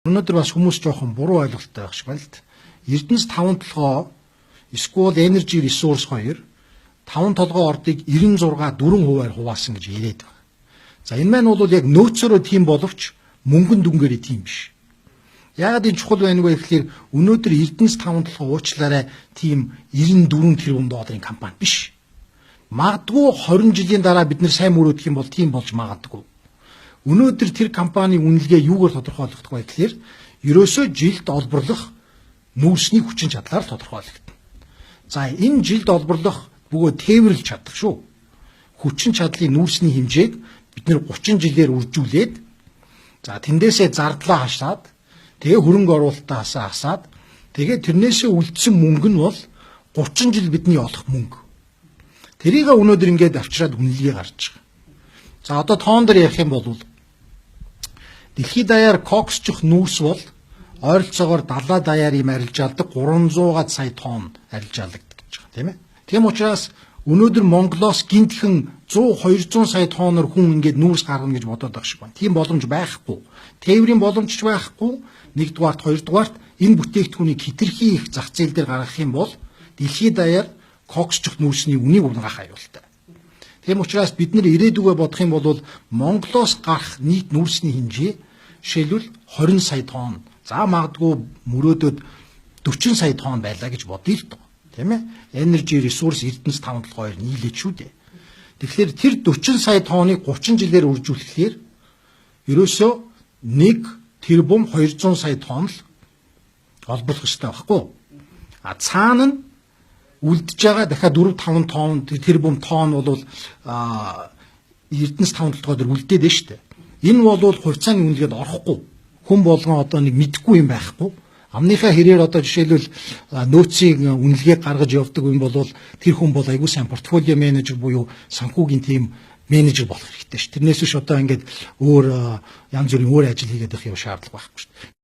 Өнөөдөр бас хүмүүс жоохон буруу ойлголттой байх шиг байна л да. Эрдэнэс 5 толгой эсвэл energy resource 2 5 толгой ордыг 96 4% хуваасан гэж яриад байна. За энэ маань бол яг нөөцөөрөө тийм боловч мөнгөн дүнгээрээ тийм биш. Яагаад энэ чухал байна вэ гэхээр өнөөдөр Эрдэнэс 5 толгой уучлаарай тийм 94 тэрбум долларын компани биш. Магадгүй 20 жилийн дараа бид нэр сайн мөрөөдөх юм бол тийм болж магадгүй. Өнөөдөр тэр компанийн үнэлгээ юугаар тодорхойлогдох вэ гэхээр ерөөсөө жилд олборлох нүүрсний хүчин чадлаар тодорхойлогдно. За энэ жилд олборлох бөгөөд тээвэрлж чадах шүү. Хүчин чадлын нүүрсний хэмжээг бид нэр 30 жилээр үржүүлээд за тэндээсээ зардлаа хашаад тэгээ хөрөнгө оруулалтаа хасаад тэгээ тэрнээсээ үлдсэн мөнгө нь бол 30 жил бидний олох мөнгө. Тэрийг өнөөдөр ингээд авчираад үнэлгээ гарч байгаа. За одоо тоон дээр ярих юм бол дэлхийд даяар коксчих нүүрс бол ойролцоогоор 70 даяар юм арилжаалдаг 300 сая тонн арилжаалагдаг гэж байгаа тийм ээ. Тийм учраас өнөөдөр Монголоос гинтхэн 100-200 сая тоннор хүн ингээд нүүрс гаргана гэж бодоод байгаа шиг байна. Тийм боломж байхгүй. Тээврийн боломж ч байхгүй. Нэгдүгээрт, хоёрдугаарт энэ бүтээгдэхүүнийг хэтэрхий их зах зээл дээр гаргах юм бол дэлхийд даяар коксчих нүүрсний үнийг унгах аюултай. Тийм учраас бид нэр ирээдүгөө бодох юм бол Монголоос гарах нийт нүүрсний хэмжээ жишээлбэл 20 сая тонн. За магадгүй мөрөөдөд 40 сая тонн байлаа гэж бодъё л доо. Тийм ээ? Energy resource Эрдэнэс 5 толгой нийлээд шүү дээ. Тэгэхээр тэр 40 сая тонныг 30 жилээр үржүүлэхээр ерөөсөө 1 тэрбум 200 сая тонн л олборлох ёстой байхгүй. А цаана нь үлдэж байгаа дахиад 4-5 тонн тэрбум тонн бол Эрдэнэс 5 толгой дээр үлдээд байна шүү дээ. Энэ бол хувьцааны үнэлгээд орохгүй. Хүн болгон одоо нэг мэдэхгүй юм байхгүй. Амныхаа хэрээр одоо жишээлбэл нөөцийн үнэлгээ гаргаж явдаг юм бол тэр хүн бол айгүй сайн портфолио менежер буюу санхүүгийн тим менежер болох хэрэгтэй шүү. Тэрнээс биш одоо ингээд өөр янз бүрийн өөр ажил хийгээд явах шаардлага байхгүй шүү.